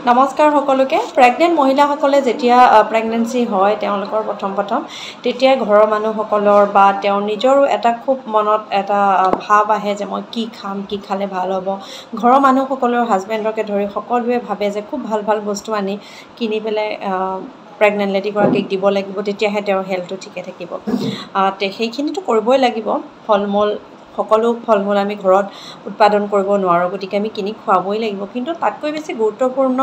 নমস্কাৰ সকলোকে প্ৰেগনেন্ট মহিলাসকলে যেতিয়া প্ৰেগনেন্সি হয় তেওঁলোকৰ প্ৰথম তেতিয়া ঘৰৰ মানুহসকলৰ বা তেওঁৰ নিজৰো এটা খুব মনত এটা ভাৱ আহে যে মই কি খাম কি খালে ভাল হ'ব ঘৰৰ মানুহসকলৰ হাজবেণ্ডকে ধৰি সকলোৱে ভাবে যে খুব ভাল বস্তু আনি কিনি পেলাই প্ৰেগনেন্ট লেডিগৰাকীক দিব লাগিব তেতিয়াহে তেওঁৰ হেল্থটো ঠিকে থাকিব সেইখিনিতো কৰিবই লাগিব ফলমূল সকলো ফলমূল আমি ঘৰত উৎপাদন কৰিব নোৱাৰোঁ গতিকে আমি কিনি খুৱাবই লাগিব কিন্তু তাতকৈ বেছি গুৰুত্বপূৰ্ণ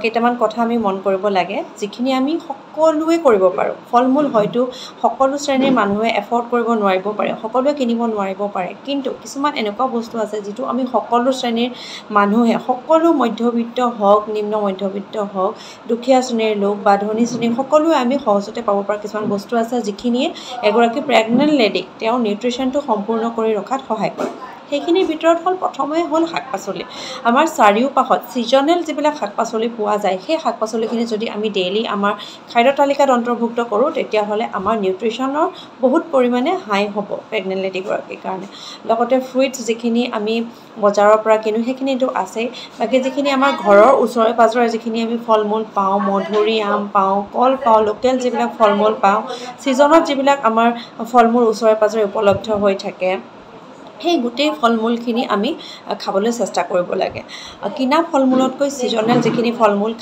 কেইটামান কথা আমি মন কৰিব লাগে যিখিনি আমি সকলোৱে কৰিব পাৰোঁ ফলমূল হয়তো সকলো শ্ৰেণীৰ মানুহে এফৰ্ড কৰিব নোৱাৰিব পাৰে সকলোৱে কিনিব নোৱাৰিব পাৰে কিন্তু কিছুমান এনেকুৱা বস্তু আছে যিটো আমি সকলো শ্ৰেণীৰ মানুহে সকলো মধ্যবিত্ত হওক নিম্ন মধ্যবিত্ত হওক দুখীয়া শ্ৰেণীৰ লোক বা ধনী শ্ৰেণীৰ সকলোৱে আমি সহজতে পাব পৰা কিছুমান বস্তু আছে যিখিনিয়ে এগৰাকী প্ৰেগনেন্ট লেডিক তেওঁৰ নিউট্ৰিশ্যনটো সম্পূৰ্ণ কৰি ৰখাত সহায় কৰে সেইখিনিৰ ভিতৰত হ'ল প্ৰথমে হ'ল শাক-পাচলি আমাৰ চাৰিওপাশত ছিজনেল যিবিলাক শাক-পাচলি পোৱা যায় সেই শাক-পাচলিখিনি যদি আমি ডেইলি আমাৰ খাদ্য তালিকাত অন্তৰ্ভুক্ত কৰোঁ তেতিয়াহ'লে আমাৰ নিউট্ৰিশ্যনৰ বহুত পৰিমাণে হাই হ'ব প্ৰেগনেন্ট লেডিগৰাকীৰ কাৰণে লগতে ফ্ৰুইটছ যিখিনি আমি বজাৰৰ পৰা কিনো সেইখিনিতো আছেই বাকী যিখিনি আমাৰ ঘৰৰ ওচৰে পাজৰে যিখিনি আমি ফল-মূল পাওঁ মধুৰি আম পাওঁ কল পাওঁ লোকেল যিবিলাক ফল-মূল পাওঁ ছিজনত যিবিলাক আমাৰ ফল-মূল ওচৰে পাজৰে উপলব্ধ হৈ থাকে সেই গোটেই ফলমূলখিনি আমি খাবলৈ চেষ্টা কৰিব লাগে কিনা ফলমূলতকৈ ছিজনেল যিখিনি ফলমূল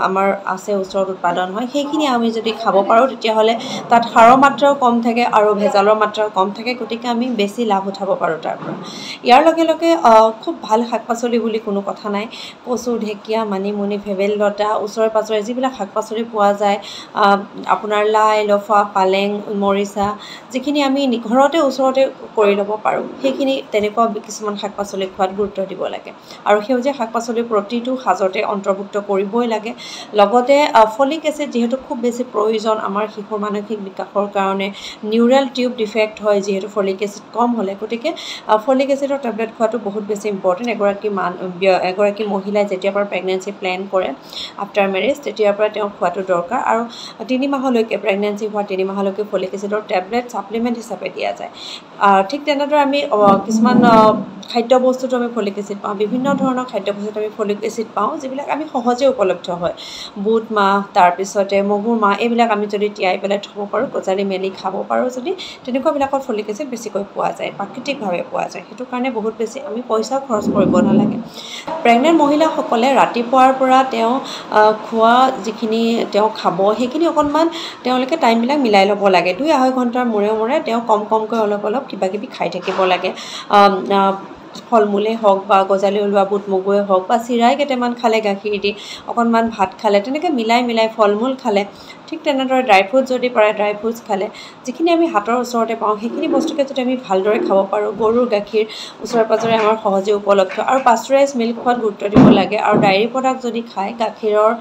আমাৰ আছে ওচৰত উৎপাদন হয় সেইখিনি আমি যদি খাব পাৰোঁ তেতিয়াহ'লে তাত সাৰৰ মাত্ৰাও কম থাকে আৰু ভেজালৰ মাত্ৰাও কম থাকে গতিকে আমি বেছি লাভ উঠাব পাৰোঁ তাৰ পৰা ইয়াৰ লগে লগে খুব ভাল শাক-পাচলি বুলি কোনো কথা নাই কচু ঢেকীয়া মানিমুনি ভেবেলিলতা ওচৰে পাজৰে যিবিলাক শাক-পাচলি পোৱা যায় আপোনাৰ লাই লফা পালেং মৰিচা যিখিনি আমি ঘৰতে ওচৰতে কৰি ল'ব পাৰোঁ সেইখিনি তেনেকুৱা কিছুমান শাক-পাচলি খোৱাত গুৰুত্ব দিব লাগে আৰু সেউজীয়া শাক-পাচলি প্ৰতিটো সাজতে অন্তৰ্ভুক্ত কৰিবই লাগে লগতে ফলিক এচিড যিহেতু খুব বেছি প্ৰয়োজন আমাৰ শিশুৰ মানসিক বিকাশৰ কাৰণে নিউৰেল টিউব ডিফেক্ট হয় যিহেতু ফলিক এচিড কম হ'লে গতিকে ফলিক এচিডৰ টেবলেট খোৱাটো বহুত বেছি ইম্পৰ্টেণ্ট এগৰাকী মহিলাই যেতিয়াৰ পৰা প্ৰেগনেন্সি প্লেন কৰে আফটাৰ মেৰেজ তেতিয়াৰ পৰা তেওঁ খোৱাটো দৰকাৰ আৰু 3 মাহলৈকে প্ৰেগনেন্সি হোৱা 3 মাহলৈকে ফলিক এচিডৰ টেবলেট ছাপ্লিমেণ্ট হিচাপে দিয়া যায় ঠিক তেনেদৰে আমি কিছুমান খাদ্য বস্তুটো আমি ফলিক এচিড পাওঁ বিভিন্ন ধৰণৰ খাদ্য বস্তুত আমি ফলিক এচিড পাওঁ যিবিলাক আমি সহজে উপলব্ধ হয় বুট মাহ তাৰপিছতে মগুৰ মাহ এইবিলাক আমি যদি তিয়াই পেলাই থ'ব পাৰোঁ গজালি মেলি খাব পাৰোঁ যদি তেনেকুৱাবিলাকত ফলিক এচিড বেছিকৈ পোৱা যায় প্ৰাকৃতিকভাৱে পোৱা যায় সেইটো কাৰণে বহুত বেছি আমি পইচাও খৰচ কৰিব নালাগে প্ৰেগনেন্ট মহিলাসকলে ৰাতিপুৱাৰ পৰা তেওঁ খোৱা যিখিনি তেওঁ খাব সেইখিনি অকণমান তেওঁলোকে টাইমবিলাক মিলাই ল'ব লাগে 2-2.5 ঘণ্টাৰ মূৰে তেওঁ কমকৈ অলপ কিবাকিবি খাই থাকিব লাগে ফলমূলেই হওক বা গজালি ওলোৱা বুট মগুৱে হওক বা চিৰাই কেইটামান খালে গাখীৰ দি অকণমান ভাত খালে তেনেকৈ মিলাই ফলমূল খালে ঠিক তেনেদৰে ড্ৰাই ফ্ৰুটছ যদি পাৰে ড্ৰাই ফ্ৰুটছ খালে যিখিনি আমি হাতৰ ওচৰতে পাওঁ সেইখিনি বস্তুকে যদি আমি ভালদৰে খাব পাৰোঁ গৰুৰ গাখীৰ ওচৰে পাজৰে আমাৰ সহজে উপলব্ধ আৰু পাষ্টাৰাইজ মিল্ক খোৱাত গুৰুত্ব দিব লাগে আৰু ডায়েৰী প্ৰডাক্ট যদি খায় গাখীৰৰ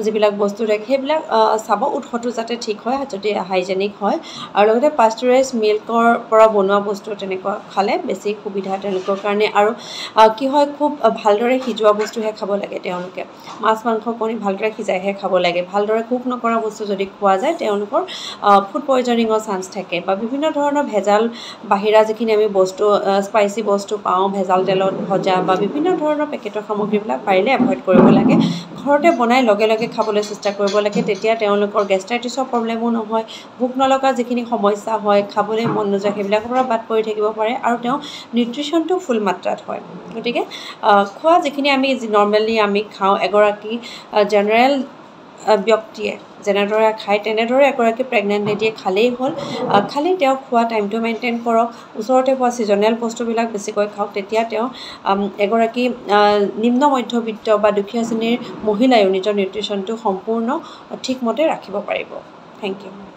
যিবিলাক বস্তু থাকে সেইবিলাক চাব উৎসটো যাতে ঠিক হয় যদি হাইজেনিক হয় আৰু লগতে পাষ্টাৰাইজ মিল্কৰ পৰা বনোৱা বস্তু তেনেকুৱা খালে বেছি সুবিধা তেওঁলোকৰ কাৰণে আৰু কি হয় খুব ভালদৰে সিজোৱা বস্তুহে খাব লাগে তেওঁলোকে মাছ মাংস কণী ভালদৰে সিজাইহে খাব লাগে ভালদৰে কুক নকৰা বস্তু যদি খোৱা যায় তেওঁলোকৰ ফুড পয়জনিঙৰ চান্স থাকে বা বিভিন্ন ধৰণৰ ভেজাল বাহিৰা যিখিনি আমি বস্তু স্পাইচি বস্তু পাওঁ ভেজাল তেলত ভজা বা বিভিন্ন ধৰণৰ পেকেটৰ সামগ্ৰীবিলাক পাৰিলে এভইড কৰিব লাগে ঘৰতে বনাই লগে খাবলৈ চেষ্টা কৰিব লাগে তেতিয়া তেওঁলোকৰ গেষ্ট্ৰাইটিছৰ প্ৰব্লেমো নহয় ভোক নলগা যিখিনি সমস্যা হয় খাবলৈ মন নোযোৱা সেইবিলাকৰ পৰা বাদ পৰি থাকিব পাৰে আৰু তেওঁ নিউট্ৰিশ্যনটো ফুল মাত্ৰাত হয় গতিকে খোৱা যিখিনি আমি নৰ্মেলি আমি খাওঁ এগৰাকী জেনেৰেল ব্যক্তিয়ে যেনেদৰে খায় তেনেদৰে এগৰাকী প্ৰেগনেন্ট লেডিয়ে খালেই হ'ল খালি তেওঁ খোৱা টাইমটো মেইনটেইন কৰক ওচৰতে পোৱা ছিজনেল বস্তুবিলাক বেছিকৈ খাওক তেতিয়া তেওঁ এগৰাকী নিম্ন মধ্যবিত্ত বা দুখীয়া শ্ৰেণীৰ মহিলায়ো নিজৰ নিউট্ৰিশ্যনটো সম্পূৰ্ণ ঠিকমতে ৰাখিব পাৰিব থেংক ইউ